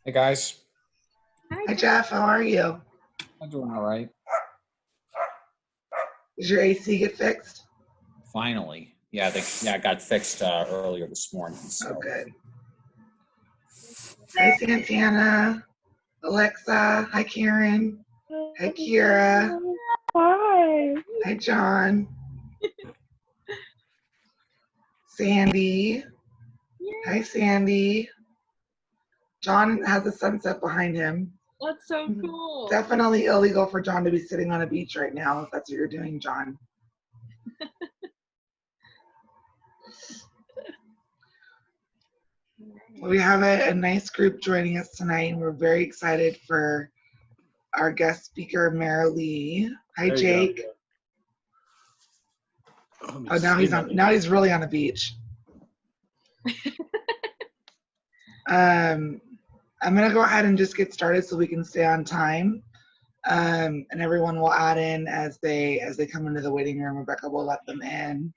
Hey guys, Hi Jeff, how are you? I'm doing all right. Did your AC get fixed? Finally, yeah, it got fixed earlier this morning. Oh, So good. Hi Santana, Alexa, hi Karen, hi Kira, Hi. hi John, Sandy, hi Sandy. John has a sunset behind him. That's so cool. Definitely illegal for John to be sitting on a beach right now if that's what you're doing, John. We have a nice group joining us tonight, and we're very excited for our guest speaker, Mara Lee. Hi, Jake. Oh, now he's really on the beach. I'm gonna go ahead and just get started so we can stay on time. And everyone will add in as they come into the waiting room. Rebecca will let them in.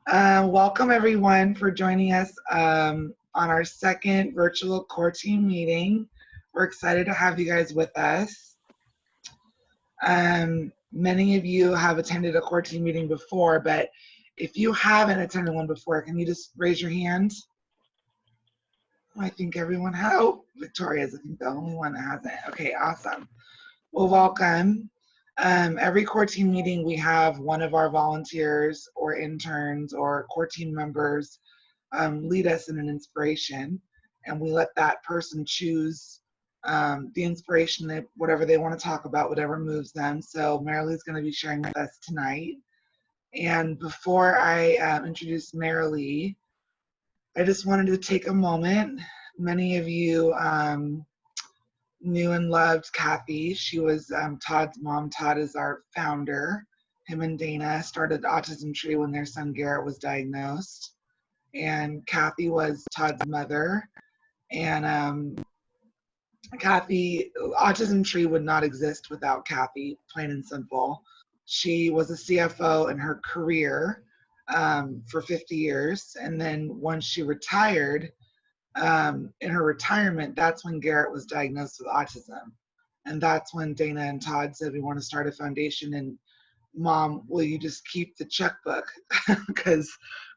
Welcome everyone for joining us on our second virtual core team meeting. We're excited to have you guys with us. Many of you have attended a core team meeting before, but if you haven't attended one before, can you just raise your hand? I think everyone has. Oh, Victoria's, I think, the only one that hasn't. Okay, awesome. Well, welcome. Every core team meeting, we have one of our volunteers or interns or core team members lead us in an inspiration, and we let that person choose the inspiration, whatever they want to talk about, whatever moves them. So Marilee's going to be sharing with us tonight. And before I introduce Marilee, I just wanted to take a moment. Many of you knew and loved Kathy. She was Todd's mom. Todd is our founder. Him and Dana started Autism Tree when their son Garrett was diagnosed. And Kathy was Todd's mother. And Kathy, Autism Tree would not exist without Kathy, plain and simple. She was a CFO in her career for 50 years. And then once she retired, in her retirement, that's when Garrett was diagnosed with autism. And that's when Dana and Todd said, we want to start a foundation. And Mom, will you just keep the checkbook? Because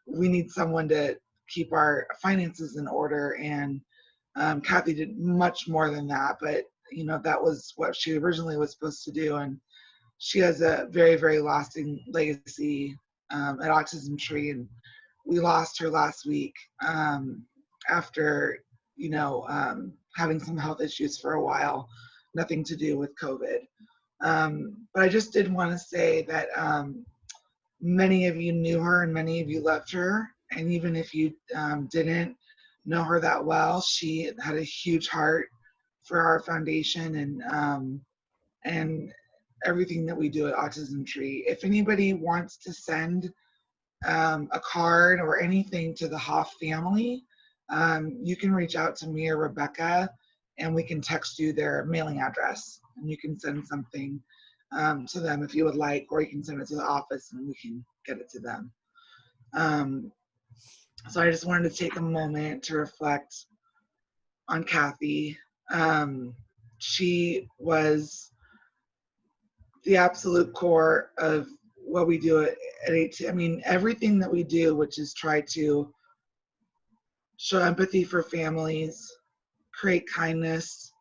we need someone to keep our finances in order. And Kathy did much more than that, but that was what she originally was supposed to do. And she has a very, very lasting legacy at Autism Tree. And we lost her last week after, having some health issues for a while, nothing to do with COVID. But I just did want to say that many of you knew her and many of you loved her. And even if you didn't know her that well, she had a huge heart for our foundation and everything that we do at Autism Tree. If anybody wants to send a card or anything to the Hoff family, you can reach out to me or Rebecca, and we can text you their mailing address, and you can send something to them if you would like, or you can send it to the office and we can get it to them. So I just wanted to take a moment to reflect on Kathy. She was the absolute core of what we do at ATPF. I mean, everything that we do, which is try to show empathy for families, create kindness,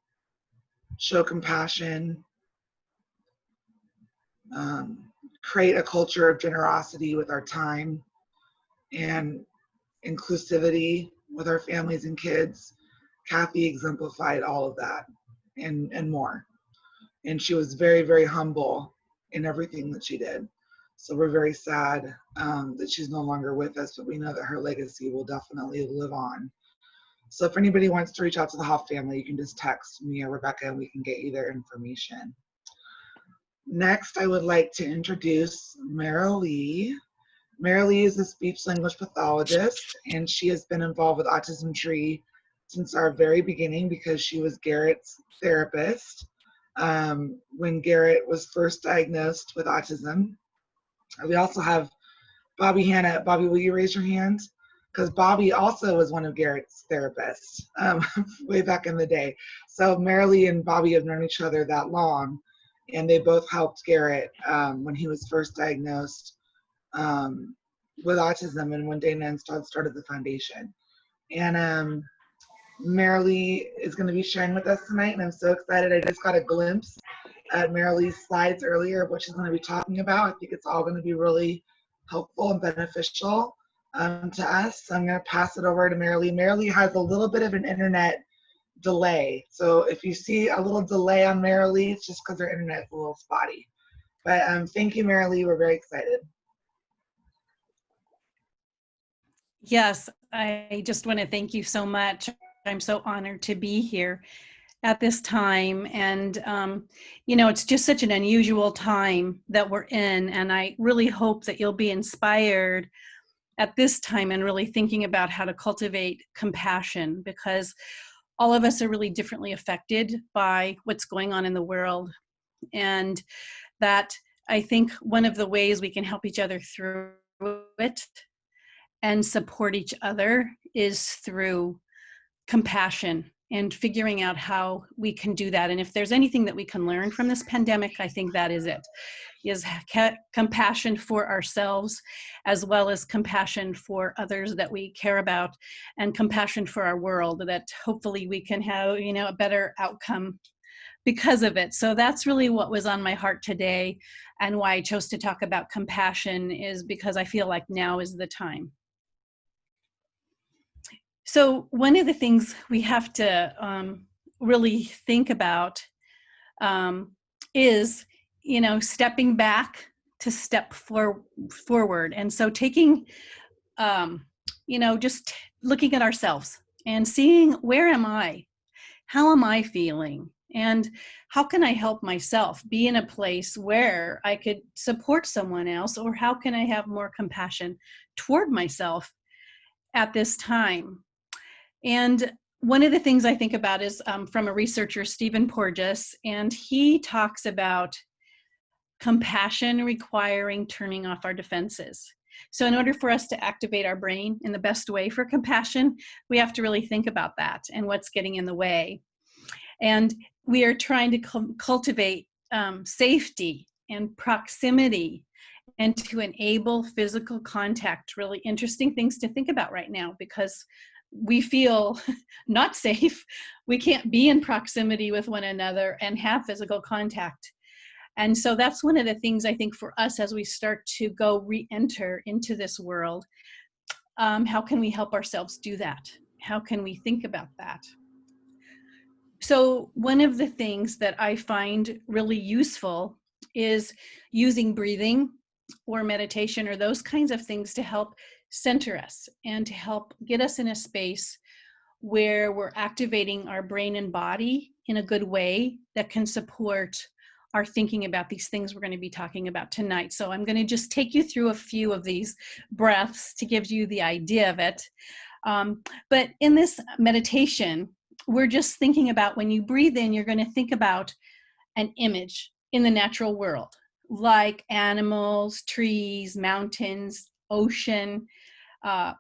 show compassion, create a culture of generosity with our time, and inclusivity with our families and kids. Kathy exemplified all of that and more. And she was very, very humble in everything that she did. So we're very sad that she's no longer with us, but we know that her legacy will definitely live on. So if anybody wants to reach out to the Hoff family, you can just text me or Rebecca and we can get you their information. Next, I would like to introduce Marilee. Marilee is a speech language pathologist, and she has been involved with Autism Tree since our very beginning because she was Garrett's therapist when Garrett was first diagnosed with autism. We also have Bobby Hannah. Bobby, will you raise your hand? because Bobby also was one of Garrett's therapists way back in the day. So Marilee and Bobby have known each other that long, and they both helped Garrett when he was first diagnosed with autism, and when Dana and Todd started the foundation. And Marilee is going to be sharing with us tonight, and I'm so excited. I just got a glimpse at Marilee's slides earlier of what she's going to be talking about. I think it's all going to be really helpful and beneficial to us. So I'm going to pass it over to Marilee. Marilee has a little bit of an internet delay. So if you see a little delay on Marilee, it's just because her internet's a little spotty. But thank you, Marilee. We're very excited. Yes, I just want to thank you so much. I'm so honored to be here at this time. And, you know, it's just such an unusual time that we're in. And I really hope that you'll be inspired at this time and really thinking about how to cultivate compassion, because all of us are really differently affected by what's going on in the world. And that I think one of the ways we can help each other through it and support each other is through compassion and figuring out how we can do that. And if there's anything that we can learn from this pandemic, I think that is it, is compassion for ourselves, as well as compassion for others that we care about, and compassion for our world, that hopefully we can have, you know, a better outcome because of it. So that's really what was on my heart today, and why I chose to talk about compassion is because I feel like now is the time. So one of the things we have to really think about is, you know, stepping back to step forward. And so taking, you know, just looking at ourselves and seeing, where am I? How am I feeling? And how can I help myself be in a place where I could support someone else? Or how can I have more compassion toward myself at this time? And one of the things I think about is from a researcher, Stephen Porges, and he talks about compassion requiring turning off our defenses. So in order for us to activate our brain in the best way for compassion, we have to really think about that and what's getting in the way. And we are trying to cultivate safety and proximity, and to enable physical contact. Really interesting things to think about right now, because we feel not safe. We can't be in proximity with one another and have physical contact. And so that's one of the things I think for us as we start to go re-enter into this world. How can we help ourselves do that? How can we think about that? So one of the things that I find really useful is using breathing or meditation or those kinds of things to help center us and to help get us in a space where we're activating our brain and body in a good way that can support our thinking about these things we're going to be talking about tonight. So I'm going to just take you through a few of these breaths to give you the idea of it. But in this meditation, we're just thinking about, when you breathe in, you're going to think about an image in the natural world, like animals, trees, mountains, ocean,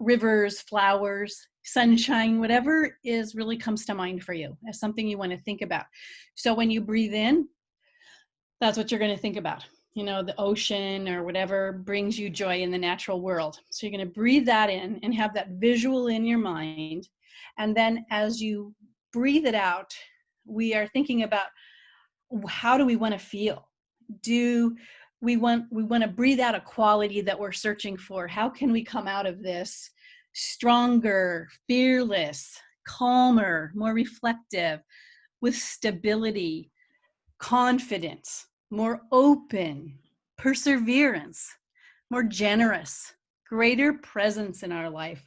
rivers, flowers, sunshine, whatever is really comes to mind for you as something you want to think about. So when you breathe in, that's what you're going to think about. You know, the ocean or whatever brings you joy in the natural world. So you're going to breathe that in and have that visual in your mind. And then as you breathe it out, we are thinking about, how do we want to feel? Do we want to breathe out a quality that we're searching for? How can we come out of this stronger, fearless, calmer, more reflective, with stability, confidence, more open, perseverance, more generous, greater presence in our life,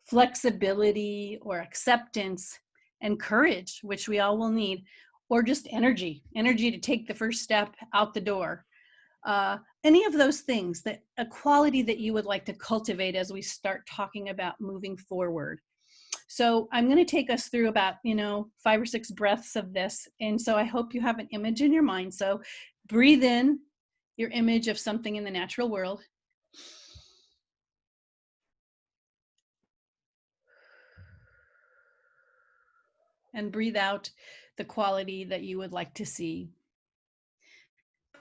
flexibility or acceptance, and courage, which we all will need, or just energy to take the first step out the door. Any of those things, that a quality that you would like to cultivate as we start talking about moving forward. So I'm going to take us through about, 5 or 6 breaths of this. And so I hope you have an image in your mind. So breathe in your image of something in the natural world. and breathe out the quality that you would like to see.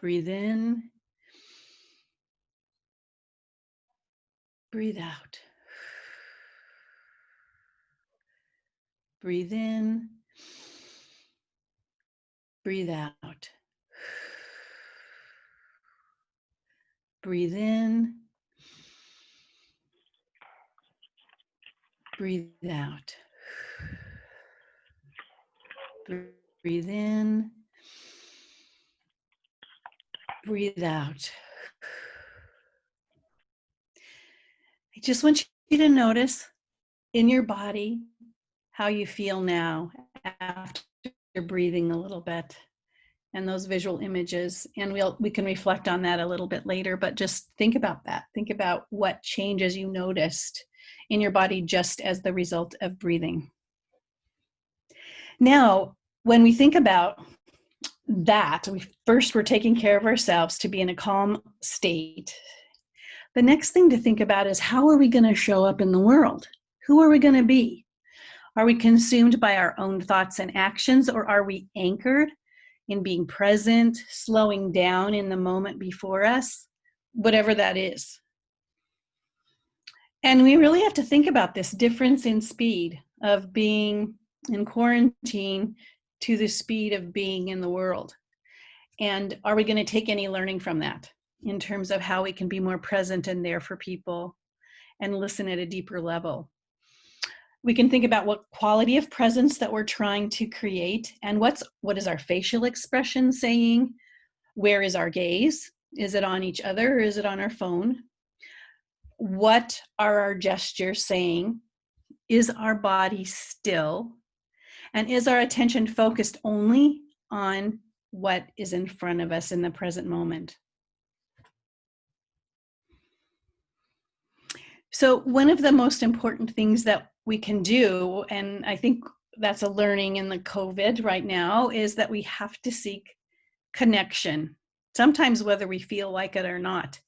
Breathe in. Breathe out. Breathe in. Breathe out. Breathe in. Breathe out. Breathe in. Breathe out. I just want you to notice in your body how you feel now after breathing a little bit, and those visual images. And we can reflect on that a little bit later, but just think about that. Think about what changes you noticed in your body just as the result of breathing. Now, when we think about that, we're taking care of ourselves to be in a calm state. The next thing to think about is, how are we going to show up in the world? Who are we going to be? Are we consumed by our own thoughts and actions, or are we anchored in being present, slowing down in the moment before us, whatever that is? And we really have to think about this difference in speed of being in quarantine to the speed of being in the world. And are we going to take any learning from that in terms of how we can be more present and there for people and listen at a deeper level? We can think about what quality of presence that we're trying to create, and what is our facial expression saying? Where is our gaze? Is it on each other, or is it on our phone? What are our gestures saying? Is our body still? And is our attention focused only on what is in front of us in the present moment? So one of the most important things that we can do, and I think that's a learning in the COVID right now, is that we have to seek connection, sometimes whether we feel like it or not,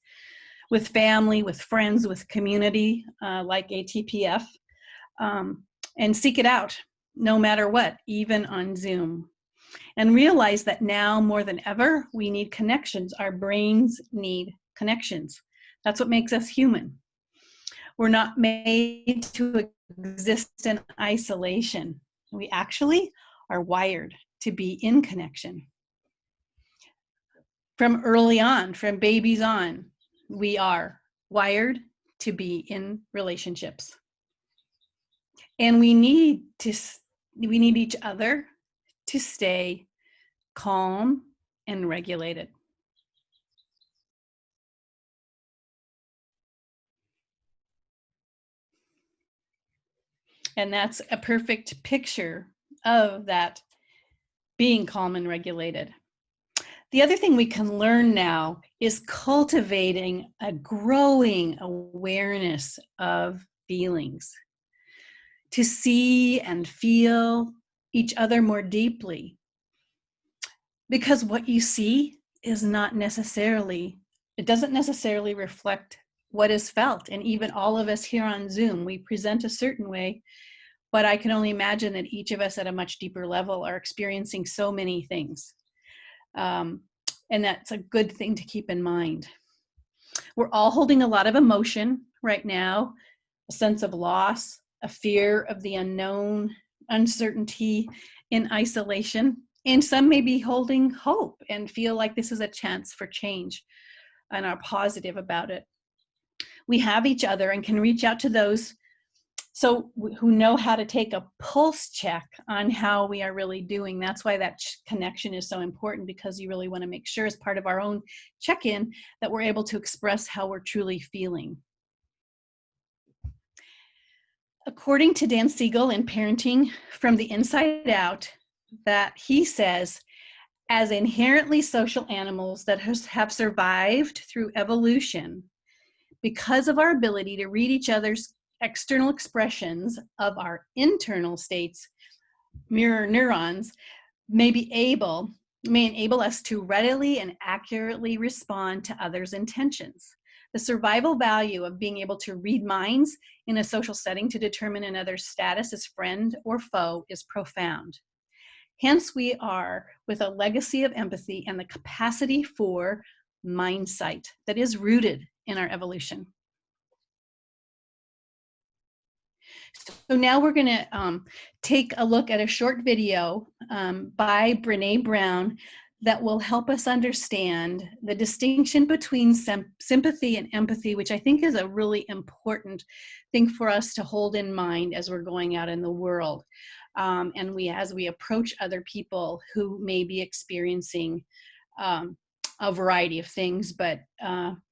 with family, with friends, with community, like ATPF, and seek it out no matter what, even on Zoom. And realize that now more than ever, we need connections. Our brains need connections. That's what makes us human. We're not made to exist in isolation. We actually are wired to be in connection. From early on, from babies on, we are wired to be in relationships. And we need each other to stay calm and regulated. And that's a perfect picture of that being calm and regulated. The other thing we can learn now is cultivating a growing awareness of feelings, to see and feel each other more deeply. Because what you see is not necessarily, it doesn't necessarily reflect what is felt. And even all of us here on Zoom, we present a certain way, but I can only imagine that each of us at a much deeper level are experiencing so many things. And that's a good thing to keep in mind. We're all holding a lot of emotion right now, a sense of loss, a fear of the unknown, uncertainty in isolation. And some may be holding hope and feel like this is a chance for change and are positive about it. We have each other and can reach out to those who know how to take a pulse check on how we are really doing. That's why that connection is so important, because you really want to make sure, as part of our own check-in, that we're able to express how we're truly feeling. According to Dan Siegel in Parenting from the Inside Out, that he says, as inherently social animals that have survived through evolution, because of our ability to read each other's external expressions of our internal states, mirror neurons may enable us to readily and accurately respond to others' intentions. The survival value of being able to read minds in a social setting to determine another's status as friend or foe is profound. Hence, we are with a legacy of empathy and the capacity for mindsight that is rooted in our evolution. So now we're going to take a look at a short video by Brene Brown that will help us understand the distinction between sympathy and empathy, which I think is a really important thing for us to hold in mind as we're going out in the world. And as we approach other people who may be experiencing a variety of things, but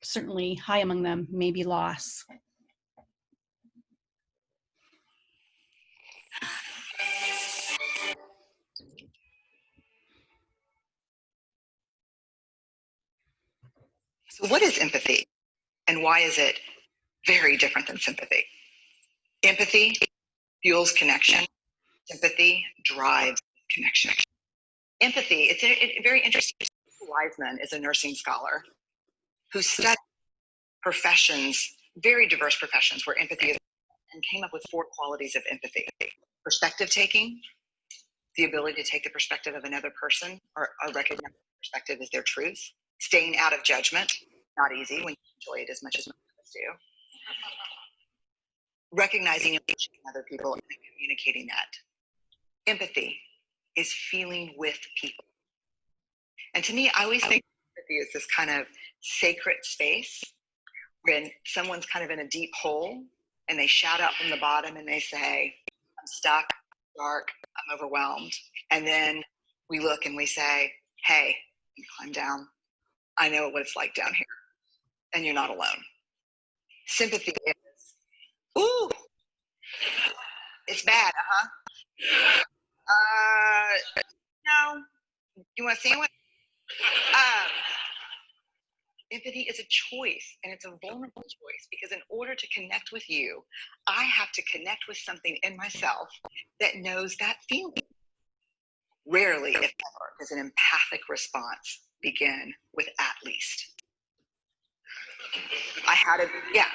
certainly high among them may be loss. So what is empathy, and why is it very different than sympathy? Empathy fuels connection. Sympathy drives connection. Empathy, it's very interesting. Wiseman is a nursing scholar who studied professions, very diverse professions where empathy is, and came up with 4 qualities of empathy. Perspective taking, the ability to take the perspective of another person or recognize the perspective as their truth. Staying out of judgment, not easy when you enjoy it as much as most of us do. Recognizing emotion in other people and communicating that. Empathy is feeling with people. And to me, I always think empathy is this kind of sacred space when someone's kind of in a deep hole and they shout out from the bottom and they say, I'm stuck, dark, I'm overwhelmed. And then we look and we say, hey, you climb down. I know what it's like down here. And you're not alone. Sympathy is, ooh, it's bad, no, you want a sandwich? Empathy is a choice, and it's a vulnerable choice, because in order to connect with you, I have to connect with something in myself that knows that feeling. Rarely, if ever, does an empathic response begin with at least. I had a, yeah.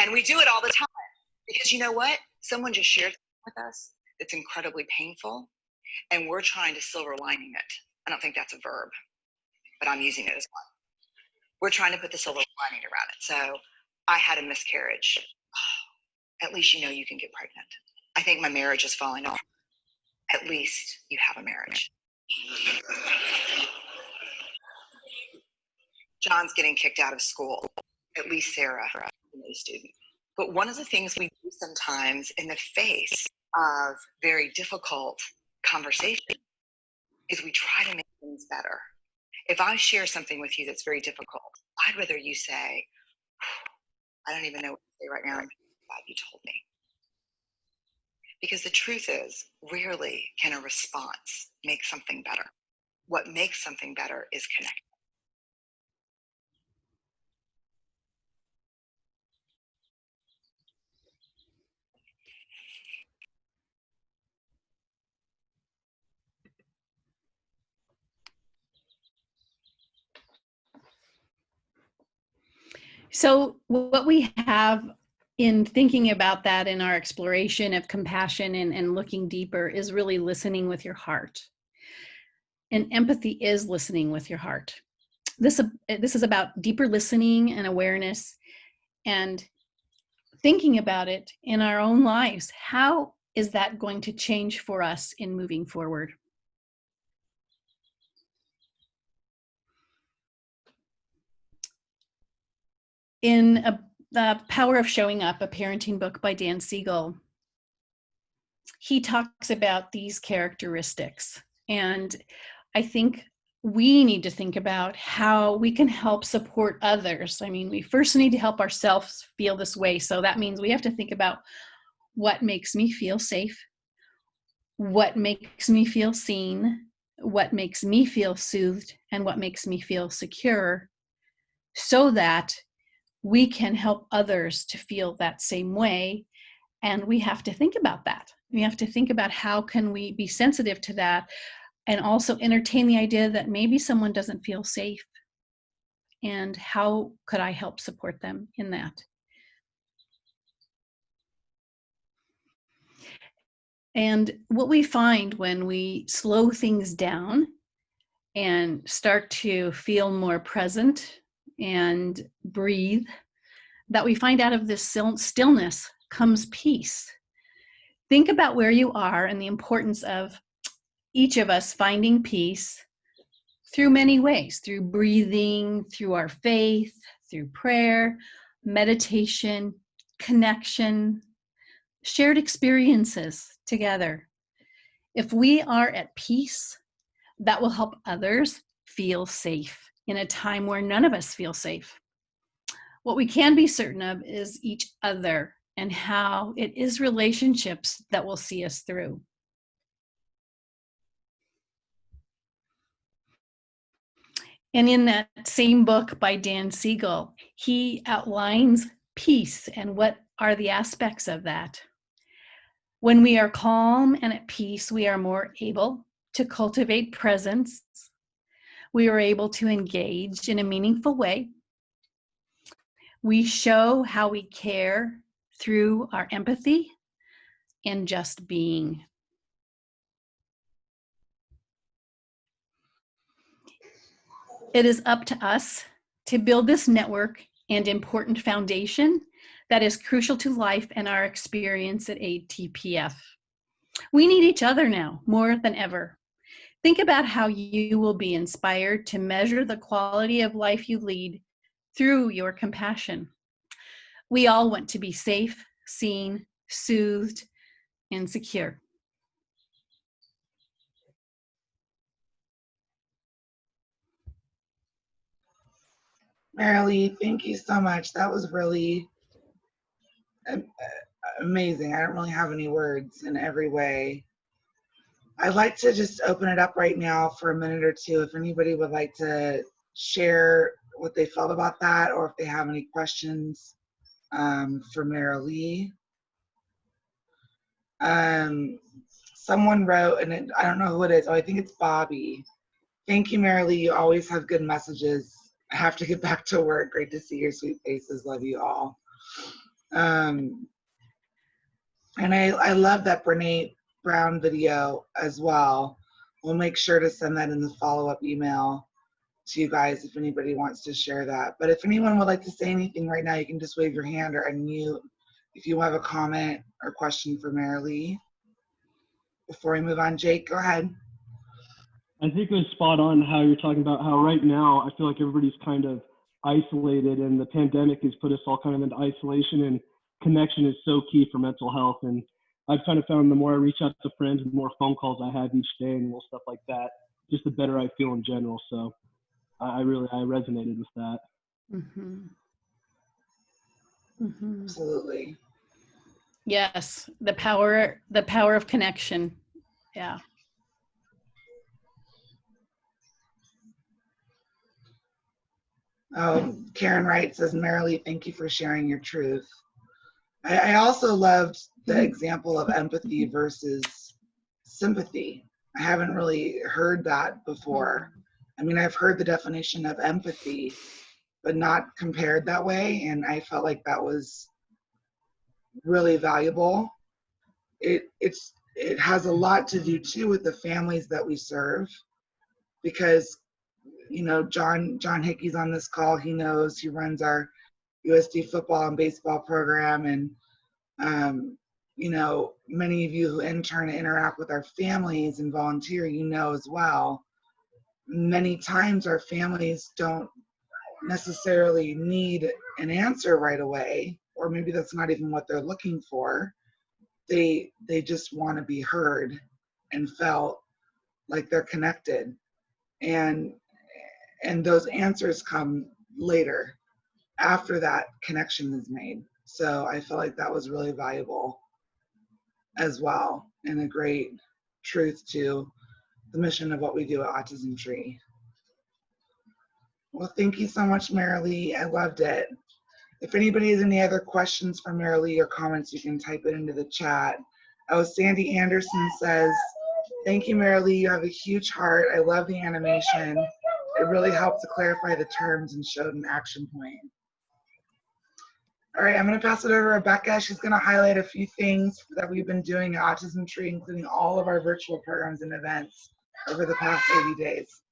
And we do it all the time, because you know what? Someone just shared with us that's incredibly painful, and we're trying to silver lining it. I don't think that's a verb, but I'm using it as one. We're trying to put the silver lining around it. So I had a miscarriage. Oh, at least you know you can get pregnant. I think my marriage is falling off. At least you have a marriage. John's getting kicked out of school. At least Sarah is a student. But one of the things we do sometimes in the face of very difficult conversation is we try to make things better. If I share something with you that's very difficult, I'd rather you say, I don't even know what to say right now. I'm glad you told me. Because the truth is, rarely can a response make something better. What makes something better is connection. So what we have in thinking about that in our exploration of compassion and looking deeper is really listening with your heart. And empathy is listening with your heart. This is about deeper listening and awareness and thinking about it in our own lives. How is that going to change for us in moving forward? In The Power of Showing Up, a parenting book by Dan Siegel, he talks about these characteristics. And I think we need to think about how we can help support others. I mean, we first need to help ourselves feel this way. So that means we have to think about what makes me feel safe, what makes me feel seen, what makes me feel soothed, and what makes me feel secure, so that we can help others to feel that same way. And we have to think about that. We have to think about how can we be sensitive to that, and also entertain the idea that maybe someone doesn't feel safe. and how could I help support them in that? And what we find when we slow things down and start to feel more present and breathe, that we find out of this stillness comes peace. Think about where you are and the importance of each of us finding peace through many ways, through breathing, through our faith, through prayer, meditation, connection, shared experiences together. If we are at peace, that will help others feel safe in a time where none of us feel safe. What we can be certain of is each other and how it is relationships that will see us through. And in that same book by Dan Siegel, he outlines peace and what are the aspects of that. When we are calm and at peace, we are more able to cultivate presence. We are able to engage in a meaningful way. We show how we care through our empathy and just being. It is up to us to build this network and important foundation that is crucial to life and our experience at ATPF. We need each other now more than ever. Think about how you will be inspired to measure the quality of life you lead through your compassion. We all want to be safe, seen, soothed, and secure. Marilee, thank you so much. That was really amazing. I don't really have any words in every way. I'd like to just open it up right now for a minute or two if anybody would like to share what they felt about that, or if they have any questions for Marilee. Someone wrote, and I don't know who it is. Oh, I think it's Bobby. Thank you, Marilee. You always have good messages. I have to get back to work. Great to see your sweet faces. Love you all. And I love that Brene Brown video as well. We'll make sure to send that in the follow-up email to you guys if anybody wants to share that. But if anyone would like to say anything right now, you can just wave your hand or unmute if you have a comment or question for Marilee. Before we move on, Jake, go ahead. I think it was spot on how you're talking about how right now I feel like everybody's kind of isolated, and the pandemic has put us all kind of into isolation, and connection is so key for mental health. And I've kind of found the more I reach out to friends and the more phone calls I have each day and little stuff like that, just the better I feel in general. So I resonated with that. Mm-hmm. Mm-hmm. Absolutely. Yes, the power of connection. Yeah. Oh, Karen Wright says, Marilee, thank you for sharing your truth. I also loved the example of empathy versus sympathy. I haven't really heard that before. I mean, I've heard the definition of empathy, but not compared that way. And I felt like that was really valuable. It has a lot to do too with the families that we serve, because you know, John Hickey's on this call. He knows, he runs our USD football and baseball program, and you know, many of you who intern and interact with our families and volunteer, you know as well, many times our families don't necessarily need an answer right away, or maybe that's not even what they're looking for. They just want to be heard and felt like they're connected, and those answers come later after that connection is made. So I felt like that was really valuable as well, and a great truth to the mission of what we do at Autism Tree. Well, thank you so much, Marilee. I loved it. If anybody has any other questions for Marilee or comments, you can type it into the chat. Oh, Sandy Anderson says, thank you, Marilee. You have a huge heart. I love the animation. it really helped to clarify the terms and showed an action point. All right, I'm going to pass it over to Rebecca. She's going to highlight a few things that we've been doing at Autism Tree, including all of our virtual programs and events over the past 80 days.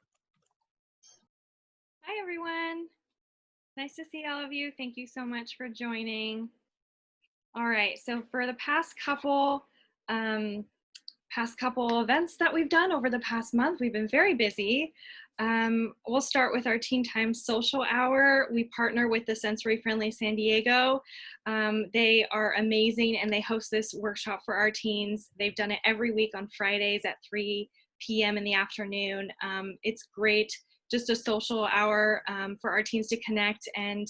Hi, everyone. Nice to see all of you. Thank you so much for joining. All right, so for the past couple events that we've done over the past month, we've been very busy. We'll start with our Teen Time Social Hour. We partner with the Sensory Friendly San Diego. They are amazing and they host this workshop for our teens. They've done it every week on Fridays at 3 p.m. in the afternoon. It's great, just a social hour for our teens to connect and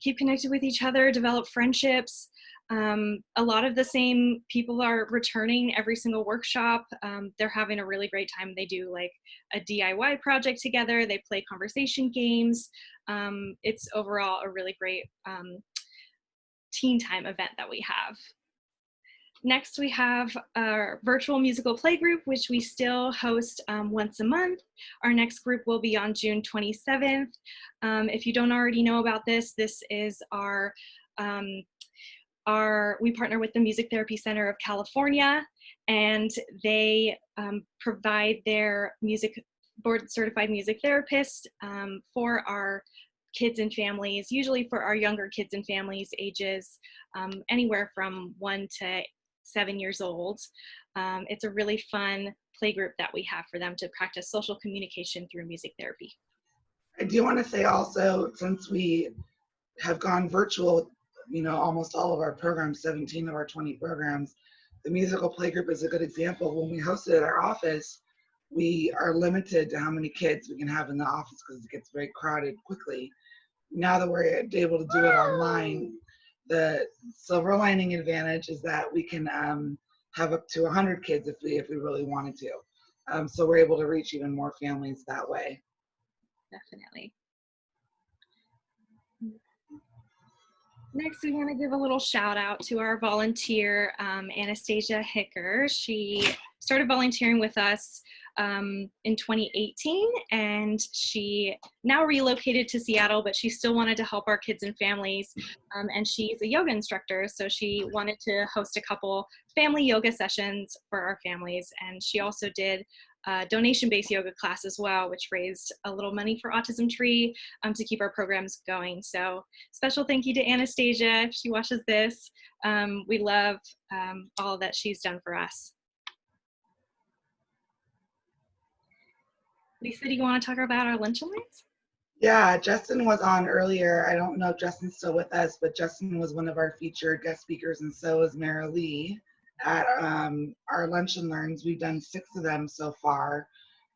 keep connected with each other, develop friendships. A lot of the same people are returning every single workshop. They're having a really great time. They do like a DIY project together. They play conversation games. It's overall a really great teen time event that we have. Next, we have our virtual musical play group, which we still host once a month. Our next group will be on June 27th. If you don't already know about this, this is we partner with the Music Therapy Center of California, and they provide their board certified music therapists for our kids and families, usually for our younger kids and families ages anywhere from 1 to 7 years old. It's a really fun play group that we have for them to practice social communication through music therapy. I do want to say also, since we have gone virtual, almost all of our programs, 17 of our 20 programs, the musical playgroup is a good example. When we host it at our office, we are limited to how many kids we can have in the office because it gets very crowded quickly. Now that we're able to do it online, the silver lining advantage is that we can have up to 100 kids if we really wanted to. So we're able to reach even more families that way. Definitely. Next, we want to give a little shout out to our volunteer, Anastasia Hicker. She started volunteering with us in 2018, and she now relocated to Seattle, but she still wanted to help our kids and families. And she's a yoga instructor, so she wanted to host a couple family yoga sessions for our families. And she also did donation-based yoga class as well, which raised a little money for Autism Tree to keep our programs going. So special thank you to Anastasia if she watches this. We love all that she's done for us. Lisa, do you want to talk about our luncheon lines? Yeah, Justin was on earlier. I don't know if Justin's still with us, but Justin was one of our featured guest speakers, and so is Mara Lee at our Lunch and Learns. We've done 6 of them so far.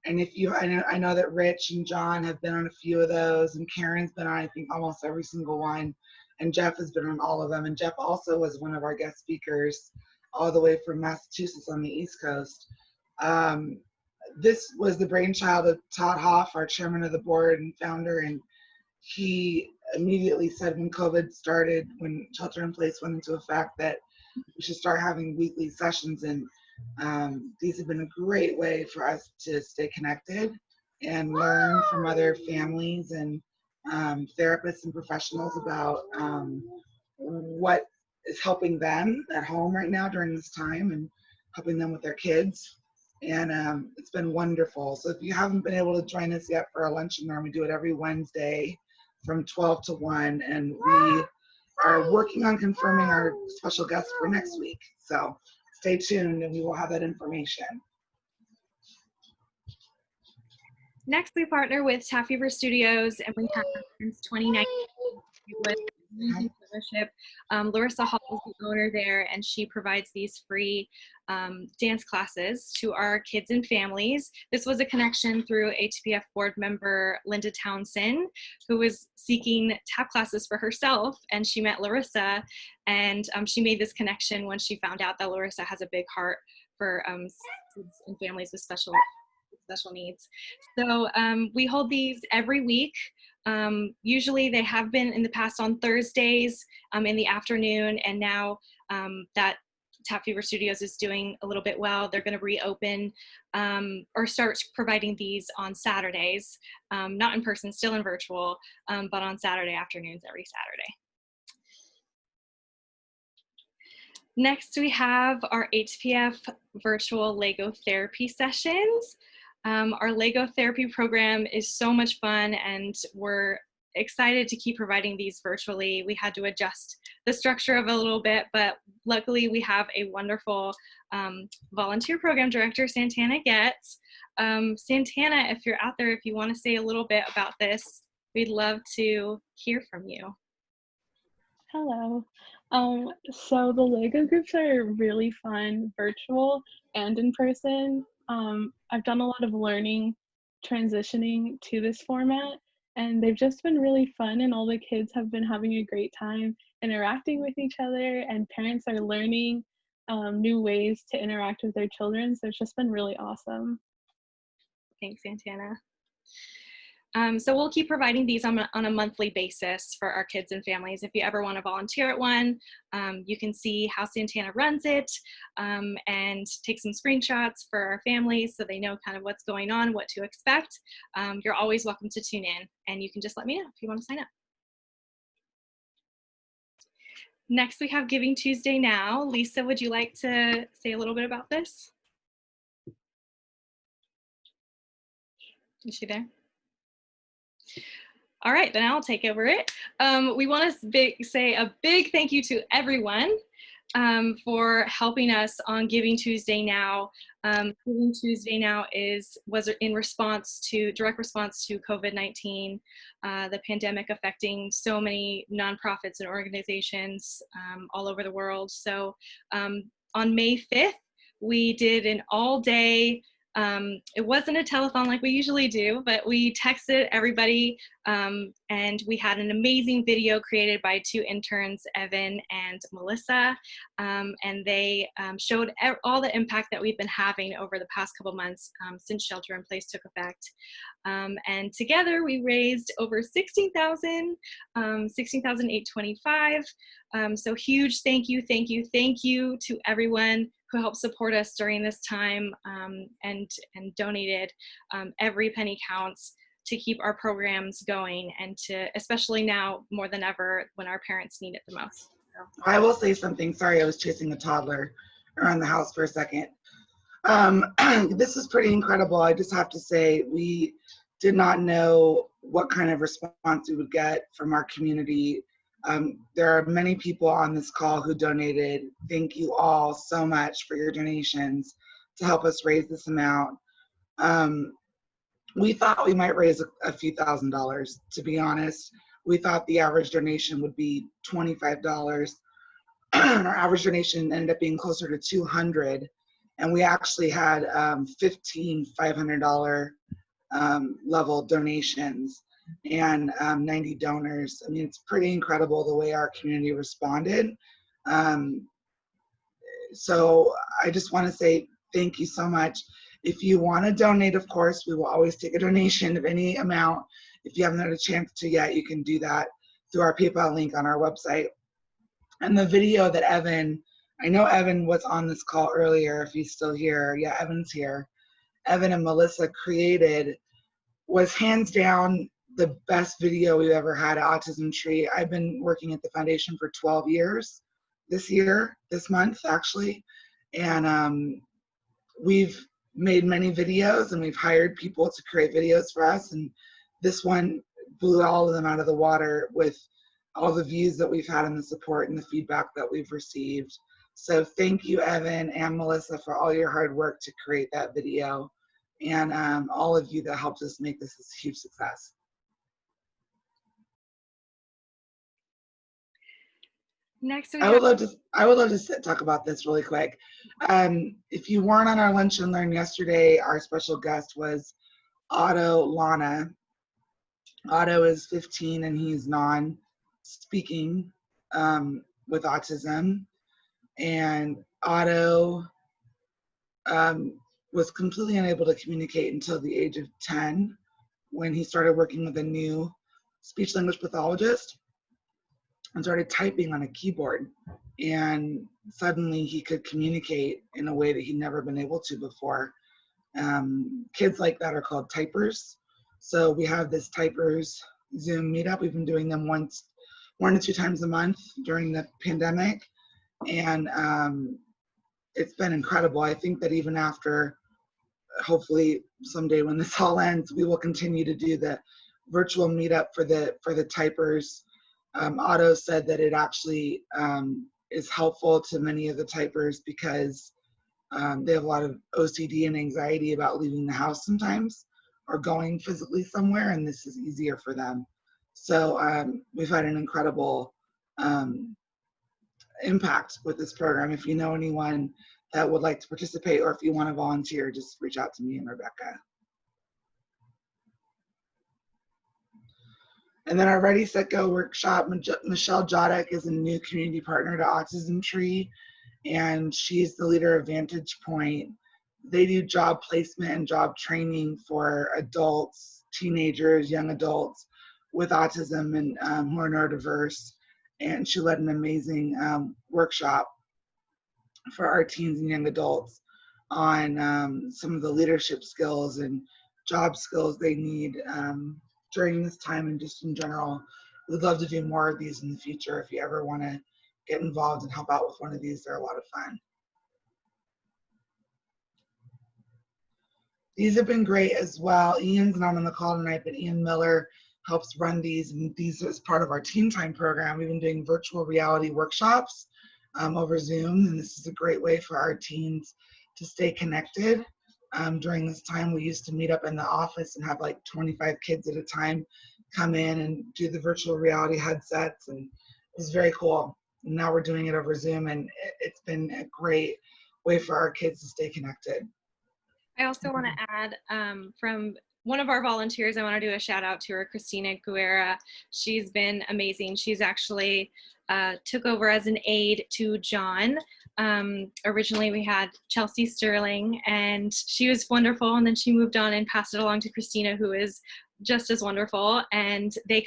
And I know that Rich and John have been on a few of those, and Karen's been on, I think, almost every single one. And Jeff has been on all of them. And Jeff also was one of our guest speakers all the way from Massachusetts on the East Coast. This was the brainchild of Todd Hoff, our chairman of the board and founder, and he immediately said when COVID started, when shelter in place went into effect, that we should start having weekly sessions. And these have been a great way for us to stay connected and learn from other families and therapists and professionals about what is helping them at home right now during this time and helping them with their kids. And it's been wonderful. So if you haven't been able to join us yet for our lunch and learn, we do it every Wednesday from 12 to 1. And we are working on confirming our special guest for next week. So stay tuned and we will have that information. Next, we partner with Sapphira Studios, and we have since 2019 with Fellowship. Larissa Hall is the owner there, and she provides these free dance classes to our kids and families. This was a connection through ATPF board member Linda Townsend, who was seeking tap classes for herself, and she met Larissa, and she made this connection when she found out that Larissa has a big heart for kids and families with special needs. So we hold these every week. Usually they have been in the past on Thursdays in the afternoon, and now that Sapphira Studios is doing a little bit well. They're going to reopen or start providing these on Saturdays, not in person, still in virtual, but on Saturday afternoons every Saturday. Next, we have our ATPF virtual Leggo Therapy sessions. Our Leggo Therapy program is so much fun, and we're excited to keep providing these virtually. We had to adjust the structure of it a little bit, but luckily we have a wonderful volunteer program director, Santana Getz. Santana, if you're out there, if you want to say a little bit about this, we'd love to hear from you. Hello. So the Lego groups are really fun, virtual and in person. I've done a lot of learning, transitioning to this format, and they've just been really fun, and all the kids have been having a great time interacting with each other, and parents are learning new ways to interact with their children, so it's just been really awesome. Thanks, Santana. So we'll keep providing these on a monthly basis for our kids and families. If you ever want to volunteer at one, you can see how Santana runs it and take some screenshots for our families so they know kind of what's going on, what to expect. You're always welcome to tune in, and you can just let me know if you want to sign up. Next, we have Giving Tuesday Now. Lisa, would you like to say a little bit about this? Is she there? All right, then I'll take over it. We want to say a big thank you to everyone for helping us on Giving Tuesday Now. Giving Tuesday Now was in direct response to COVID-19, the pandemic affecting so many nonprofits and organizations all over the world. So on May 5th, we did an all-day, it wasn't a telethon like we usually do, but we texted everybody, and we had an amazing video created by two interns, Evan and Melissa, and they showed all the impact that we've been having over the past couple months since shelter in place took effect. And together we raised over $16,825. So huge thank you to everyone who helped support us during this time and donated. Every penny counts to keep our programs going, and to, especially now more than ever, when our parents need it the most. So. I will say something. Sorry, I was chasing a toddler around the house for a second. This is pretty incredible. I just have to say, we did not know what kind of response we would get from our community. There are many people on this call who donated. Thank you all so much for your donations to help us raise this amount. We thought we might raise a few $1,000s, to be honest. We thought the average donation would be $25. Our average donation ended up being closer to $200, and we actually had 15 $500 level donations and 90 donors. I mean, it's pretty incredible the way our community responded. So I just want to say thank you so much. If you want to donate, of course, we will always take a donation of any amount. If you haven't had a chance to yet, you can do that through our PayPal link on our website. And the video that Evan, I know Evan was on this call earlier, if he's still here. Yeah, Evan's here. Evan and Melissa created was hands down the best video we've ever had at Autism Tree. I've been working at the foundation for 12 years this month actually. And we've made many videos, and we've hired people to create videos for us. And this one blew all of them out of the water with all the views that we've had and the support and the feedback that we've received. So thank you, Evan and Melissa, for all your hard work to create that video, and all of you that helped us make this a huge success. Next, I would love to talk about this really quick. If you weren't on our Lunch and Learn yesterday, our special guest was Otto Lana. Otto is 15 and he's non-speaking with autism. And Otto was completely unable to communicate until the age of 10, when he started working with a new speech language pathologist. and started typing on a keyboard. And suddenly he could communicate in a way that he'd never been able to before. Kids like that are called typers. So we have this typers Zoom meetup. We've been doing them 1 to 2 times a month during the pandemic. And it's been incredible. I think that even after, hopefully someday when this all ends, we will continue to do the virtual meetup for the typers. Otto said that it actually is helpful to many of the typers because they have a lot of OCD and anxiety about leaving the house sometimes or going physically somewhere, and this is easier for them. So we've had an incredible impact with this program. If you know anyone that would like to participate or if you want to volunteer, just reach out to me and Rebecca. And then our Ready, Set, Go workshop, Michelle Jodek is a new community partner to Autism Tree, and she's the leader of Vantage Point. They do job placement and job training for adults, teenagers, young adults with autism and who are neurodiverse. And she led an amazing workshop for our teens and young adults on some of the leadership skills and job skills they need during this time and just in general. We'd love to do more of these in the future. If you ever want to get involved and help out with one of these, they're a lot of fun. These have been great as well. Ian's not on the call tonight, but Ian Miller helps run these, and these is part of our Teen Time program. We've been doing virtual reality workshops over Zoom, and this is a great way for our teens to stay connected. During this time, we used to meet up in the office and have like 25 kids at a time come in and do the virtual reality headsets, and it was very cool. And now we're doing it over Zoom, and it's been a great way for our kids to stay connected. I also want to add from one of our volunteers, I want to do a shout out to her, Christina Guerra. She's been amazing. She's actually took over as an aide to John. Originally we had Chelsea Sterling, and she was wonderful, and then she moved on and passed it along to Christina, who is just as wonderful. And they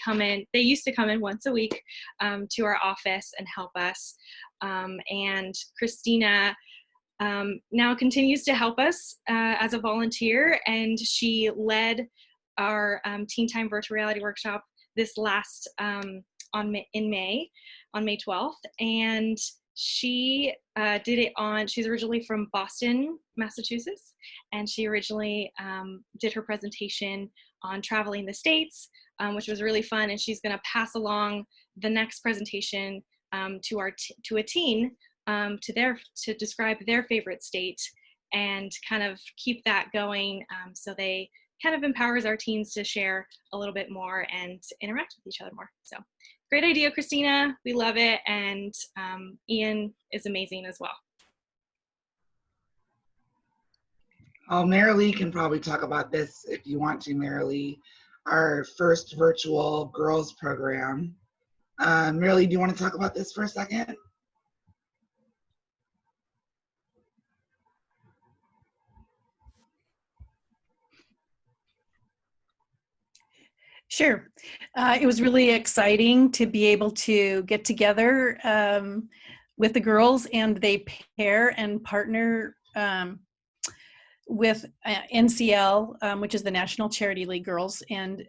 used to come in once a week to our office and help us. And Christina now continues to help us as a volunteer, and she led our Teen Time virtual reality workshop this last on May 12th, and she did it she's originally from Boston, Massachusetts, and she originally did her presentation on traveling the States, which was really fun, and she's going to pass along the next presentation to a teen to describe their favorite state and kind of keep that going, so they kind of empowers our teens to share a little bit more and interact with each other more. So great idea, Christina. We love it. And Ian is amazing as well. Oh, Marilee can probably talk about this if you want to, Marilee. Our first virtual girls program. Marilee, do you want to talk about this for a second? Sure. It was really exciting to be able to get together with the girls, and they pair and partner with NCL, which is the National Charity League Girls. And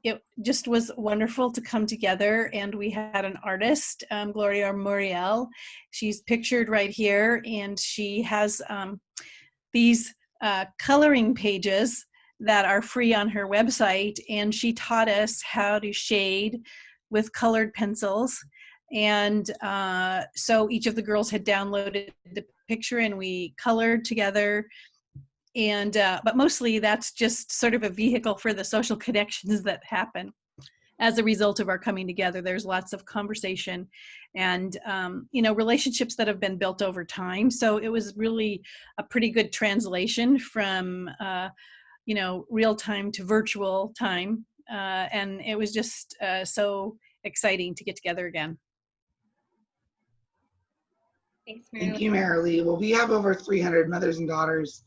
it just was wonderful to come together. And we had an artist, Gloria Muriel. She's pictured right here, and she has these coloring pages that are free on her website, and she taught us how to shade with colored pencils. And so each of the girls had downloaded the picture and we colored together. And but mostly that's just sort of a vehicle for the social connections that happen as a result of our coming together. There's lots of conversation and relationships that have been built over time. So it was really a pretty good translation from real time to virtual time. And it was just so exciting to get together again. Thanks, Marilee. Thank you, Marilee. Well, we have over 300 mothers and daughters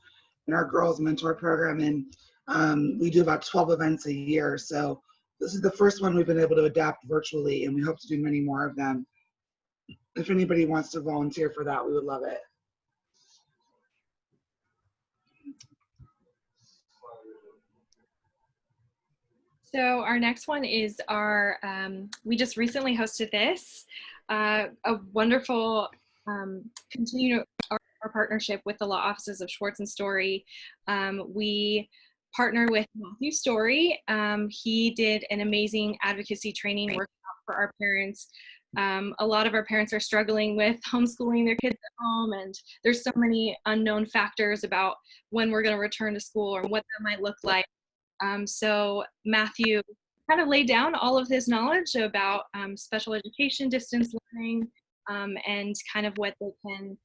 in our Girls Mentor program, and we do about 12 events a year. So This is the first one we've been able to adapt virtually, and we hope to do many more of them. If anybody wants to volunteer for that, we would love it. So our next one is our, we just recently hosted this, a wonderful, continue our partnership with the law offices of Schwartz and Story. We partner with Matthew Story. He did an amazing advocacy training workshop for our parents. A lot of our parents are struggling with homeschooling their kids at home, and there's so many unknown factors about when we're going to return to school or what that might look like. So Matthew kind of laid down all of his knowledge about special education, distance learning, and kind of what they can,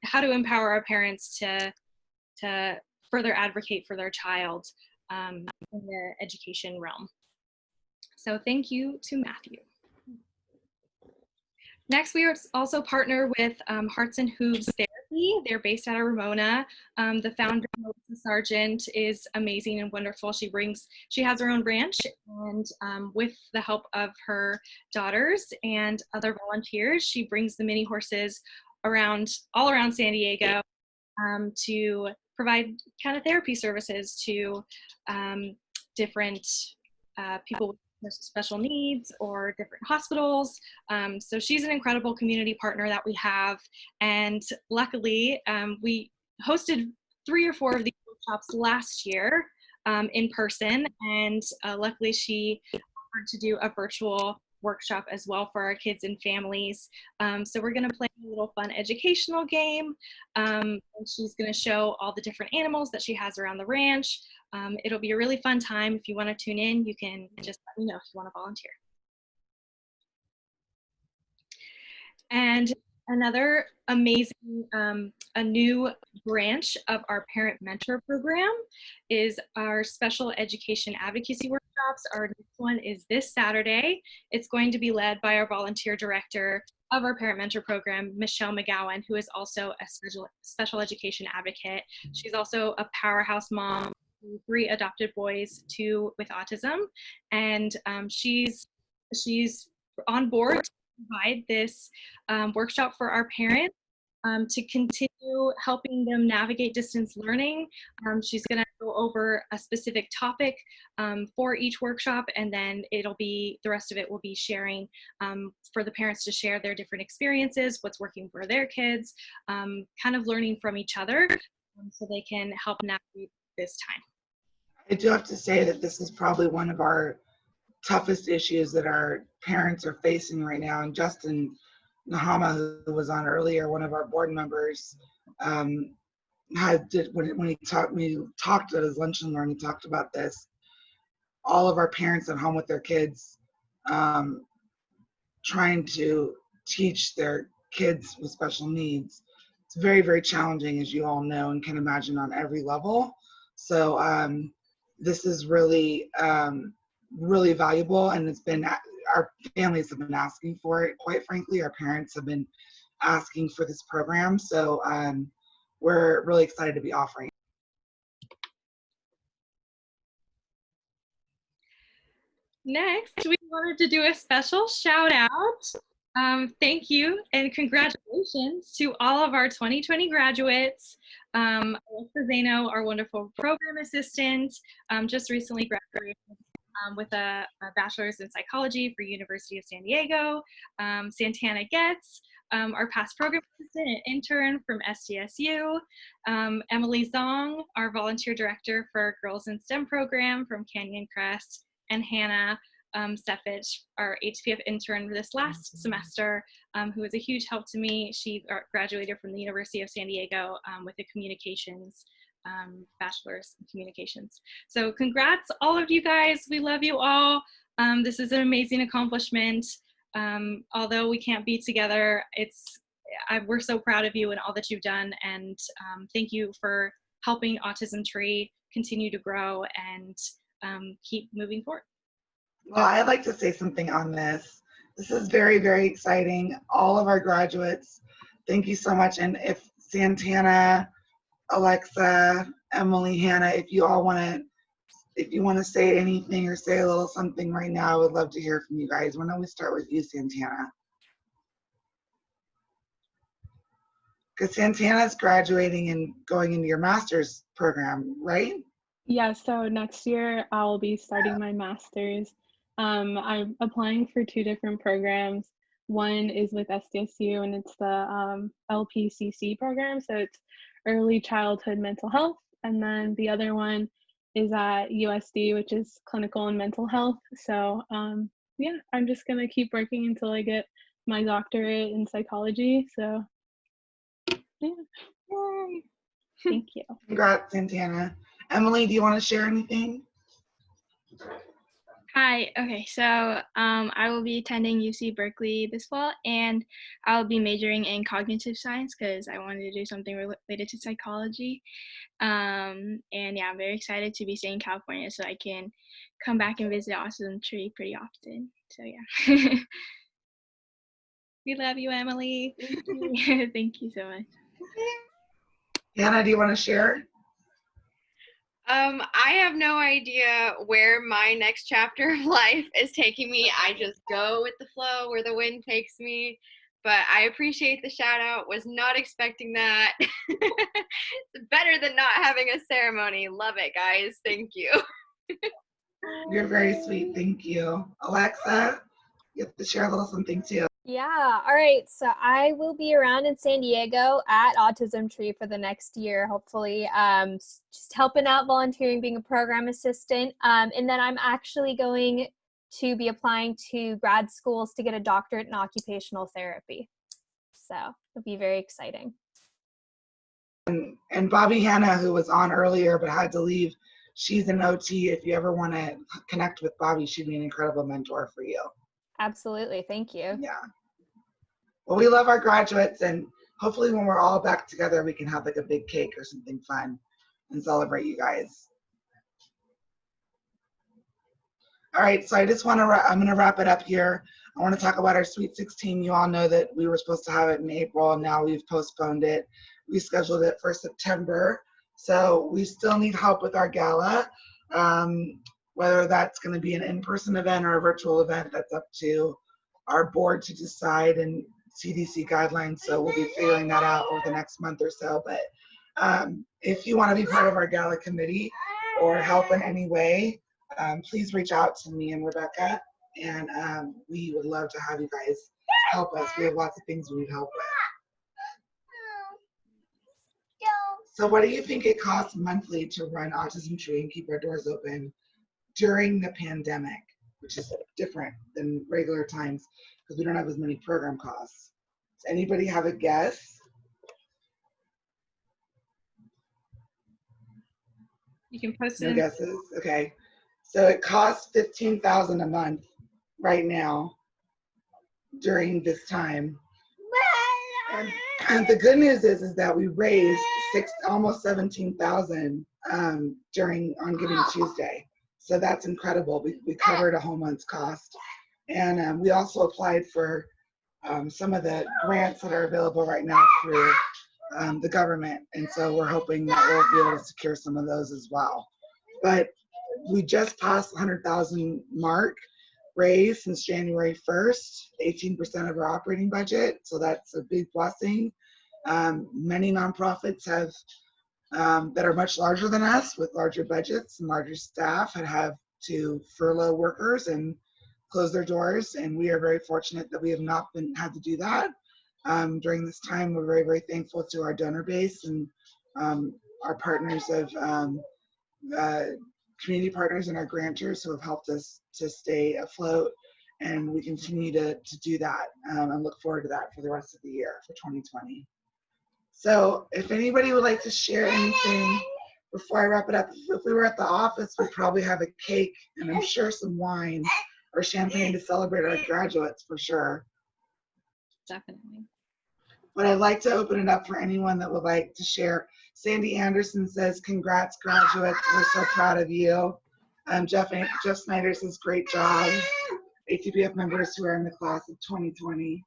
how to empower our parents to further advocate for their child in the education realm. So thank you to Matthew. Next, we also partner with Hearts and Hooves Therapy. They're based out of Ramona. The founder, Melissa Sargent, is amazing and wonderful. She has her own branch, and with the help of her daughters and other volunteers, she brings the mini horses all around San Diego to provide kind of therapy services to different people with special needs or different hospitals. So she's an incredible community partner that we have. And luckily, we hosted 3 or 4 of these workshops last year in person. And luckily she offered to do a virtual workshop as well for our kids and families. So we're going to play a little fun educational game. And she's going to show all the different animals that she has around the ranch. It'll be a really fun time. If you want to tune in, you can just let me know if you want to volunteer. And another amazing, a new branch of our parent mentor program is our special education advocacy workshops. Our next one is this Saturday. It's going to be led by our volunteer director of our parent mentor program, Michelle McGowan, who is also a special education advocate. She's also a powerhouse mom, 3 adopted boys, 2 with autism, and she's on board to provide this workshop for our parents to continue helping them navigate distance learning. She's going to go over a specific topic for each workshop, and then the rest of it will be sharing for the parents to share their different experiences, what's working for their kids, kind of learning from each other so they can help navigate this time. I do have to say that this is probably one of our toughest issues that our parents are facing right now. And Justin Nahama, who was on earlier, one of our board members, when he talked at his Luncheon and Learn, he talked about this. All of our parents at home with their kids, trying to teach their kids with special needs. It's very, very challenging, as you all know and can imagine, on every level. So this is really, really valuable, and it's been, our families have been asking for it. Quite frankly, our parents have been asking for this program. So we're really excited to be offering it. Next, we wanted to do a special shout out. Thank you and congratulations to all of our 2020 graduates. Alexa Zano, our wonderful program assistant, just recently graduated with a bachelor's in psychology for University of San Diego. Santana Getz, our past program assistant and intern from SDSU. Emily Zong, our volunteer director for Girls in STEM program from Canyon Crest. And Hannah Steffich, our ATPF intern this last semester, who was a huge help to me. She graduated from the University of San Diego with a communications bachelor's in communications. So congrats, all of you guys. We love you all. This is an amazing accomplishment. Although we can't be together, we're so proud of you and all that you've done. And thank you for helping Autism Tree continue to grow and keep moving forward. Well, I'd like to say something on this. This is very, very exciting. All of our graduates, thank you so much. And if Santana, Alexa, Emily, Hannah, if you all want to if you want to say anything or say a little something right now, I would love to hear from you guys. Why don't we start with you, Santana? Because Santana's graduating and going into your master's program, right? Yeah, so next year I'll be starting my master's. I'm applying for 2 different programs. One is with SDSU and it's the LPCC program, so it's Early Childhood Mental Health. And then the other one is at USD, which is Clinical and Mental Health. So yeah, I'm just gonna keep working until I get my doctorate in psychology. So yeah, Yay. thank you. Congrats, Santana. Emily, do you want to share anything? Hi, okay, so I will be attending UC Berkeley this fall, and I'll be majoring in cognitive science because I wanted to do something related to psychology. And yeah, I'm very excited to be staying in California so I can come back and visit Autism Tree pretty often. So yeah. We love you, Emily. Thank you. Thank you so much. Hannah, do you want to share? I have no idea where my next chapter of life is taking me. I just go with the flow where the wind takes me. But I appreciate the shout out. Was not expecting that. It's better than not having a ceremony. Love it, guys. Thank you. You're very sweet. Thank you. Alexa, you have to share a little something too. Yeah, all right. So I will be around in San Diego at Autism Tree for the next year, hopefully, just helping out, volunteering, being a program assistant. And then I'm actually going to be applying to grad schools to get a doctorate in occupational therapy. So it'll be very exciting. And Bobby Hannah, who was on earlier but had to leave, she's an OT. If you ever want to connect with Bobby, she'd be an incredible mentor for you. Absolutely. Thank you. Yeah. Well, we love our graduates, and hopefully when we're all back together, we can have like a big cake or something fun and celebrate you guys. All right, so I just want to, I'm going to wrap it up here. I want to talk about our Sweet 16. You all know that we were supposed to have it in April, and now we've postponed it. We scheduled it for September. So we still need help with our gala. Whether that's going to be an in-person event or a virtual event, that's up to our board to decide and CDC guidelines. So we'll be figuring that out over the next month or so. But if you want to be part of our gala committee or help in any way, please reach out to me and Rebecca, and we would love to have you guys help us. We have lots of things we need help with. So what do you think it costs monthly to run Autism Tree and keep our doors open during the pandemic, which is different than regular times because we don't have as many program costs? Does anybody have a guess? You can post it. No guesses? Okay. So it costs $15,000 a month right now during this time. And the good news is that we raised almost $17,000 on Giving Tuesday. So that's incredible. We covered a whole month's cost. And we also applied for some of the grants that are available right now through the government. And so we're hoping that we'll be able to secure some of those as well. But we just passed the 100,000 mark raised since January 1st, 18% of our operating budget. So that's a big blessing. Many nonprofits have that are much larger than us with larger budgets and larger staff have to furlough workers and close their doors. And we are very fortunate that we have not had to do that. During this time, we're very, very thankful to our donor base and our partners of community partners and our grantors who have helped us to stay afloat, and we continue to do that and look forward to that for the rest of the year for 2020. So if anybody would like to share anything before I wrap it up, if we were at the office, we'd probably have a cake and I'm sure some wine or champagne to celebrate our graduates for sure. Definitely. But I'd like to open it up for anyone that would like to share. Sandy Anderson says, congrats, graduates. We're so proud of you. Jeff Snyder says, great job. ATPF members who are in the class of 2020.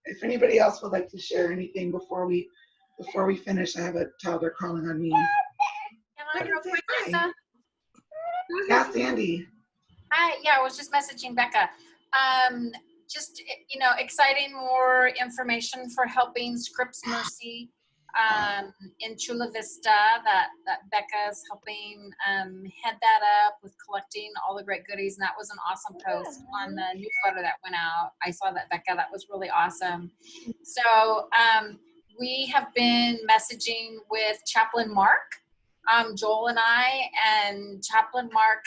If anybody else would like to share anything before we finish, I have a toddler crawling on me. Yeah, Sandy. Hi, yeah, I was just messaging Becca. Just, exciting more information for helping Scripps Mercy in Chula Vista that Becca's helping head that up with collecting all the great goodies. And that was an awesome post on the newsletter that went out. I saw that, Becca. That was really awesome. So we have been messaging with Chaplain Mark, Joel and I, and Chaplain Mark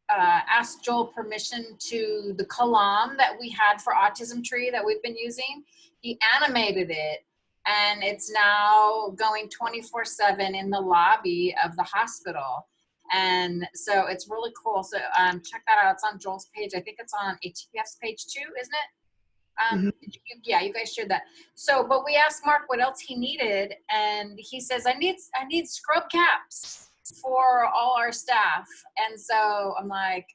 asked Joel permission to the column that we had for Autism Tree that we've been using. He animated it, and it's now going 24/7 in the lobby of the hospital. And so it's really cool. So check that out. It's on Joel's page. I think it's on ATPF's page too, isn't it? Yeah, you guys shared that. So, but we asked Mark what else he needed, and he says, I need scrub caps for all our staff. And so I'm like,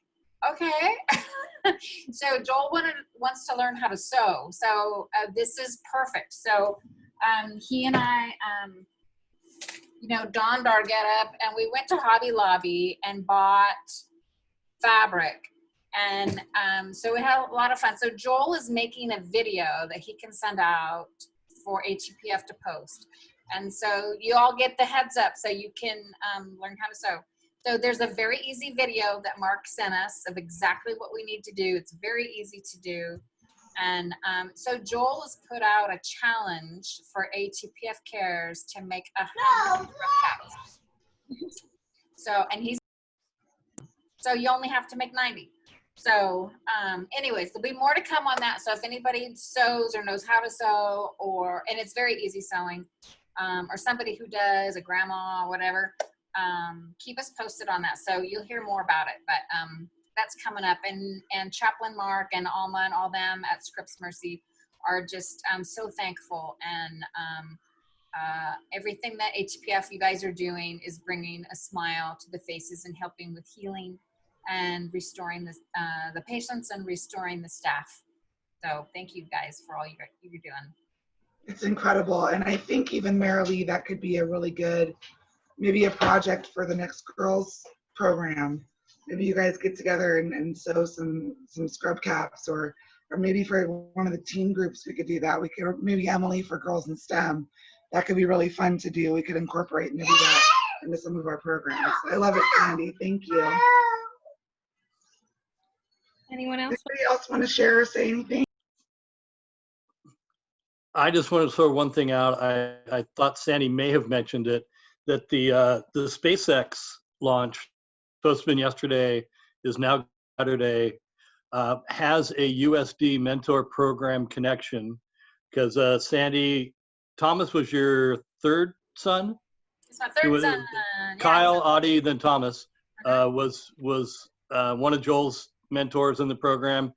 okay. So Joel wants to learn how to sew. So this is perfect. So he and I, donned our getup, and we went to Hobby Lobby and bought fabric. And so we had a lot of fun. So Joel is making a video that he can send out for ATPF to post. And so you all get the heads up so you can learn how to sew. So there's a very easy video that Mark sent us of exactly what we need to do. It's very easy to do. And so Joel has put out a challenge for ATPF Cares to make 100 caps. So you only have to make 90. So anyways, there'll be more to come on that. So if anybody sews or knows how to sew, and it's very easy sewing, or somebody who does, a grandma or whatever, keep us posted on that. So you'll hear more about it, but that's coming up. And Chaplain Mark and Alma and all them at Scripps Mercy are just so thankful. And everything that ATPF you guys are doing is bringing a smile to the faces and helping with healing and restoring the patients and restoring the staff. So thank you guys for all you're doing. It's incredible. And I think even Marilee, that could be a really good, maybe a project for the next girls program. Maybe you guys get together and sew some scrub caps, or maybe for one of the teen groups we could do that. We could, maybe Emily for Girls in STEM. That could be really fun to do. We could incorporate maybe that into some of our programs. I love it, Sandy. Thank you. Anyone else? Anybody else want to share or say anything? I just want to throw one thing out. I thought Sandy may have mentioned it, that the SpaceX launch, supposed to have been yesterday, is now Saturday, has a USD mentor program connection, because Sandy, Thomas was your third son? It's my third son. Kyle, Audie, then Thomas was one of Joel's mentors in the program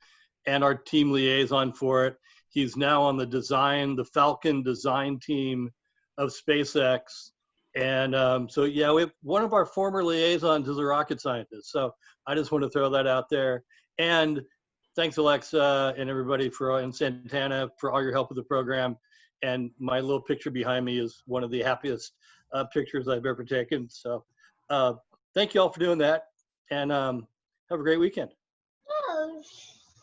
and our team liaison for it. He's now on the Falcon design team of SpaceX. And so, yeah, we have one of our former liaisons is a rocket scientist. So I just want to throw that out there. And thanks, Alexa, and everybody and Santana for all your help with the program. And my little picture behind me is one of the happiest pictures I've ever taken. So thank you all for doing that. And have a great weekend.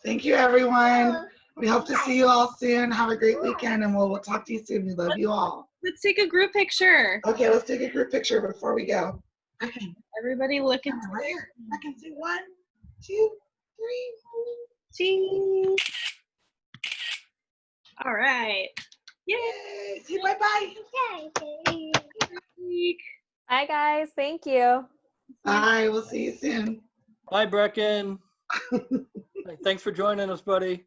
Thank you, everyone. We hope to see you all soon. Have a great weekend, and we'll talk to you soon. We love you all. Let's take a group picture. Okay, let's take a group picture before we go. Okay. Everybody look at right here. I can see 1, 2, 3. Cheese. All right. Yay. Say bye-bye. Bye, guys. Thank you. Bye. We'll see you soon. Bye, Brecken. Thanks for joining us, buddy.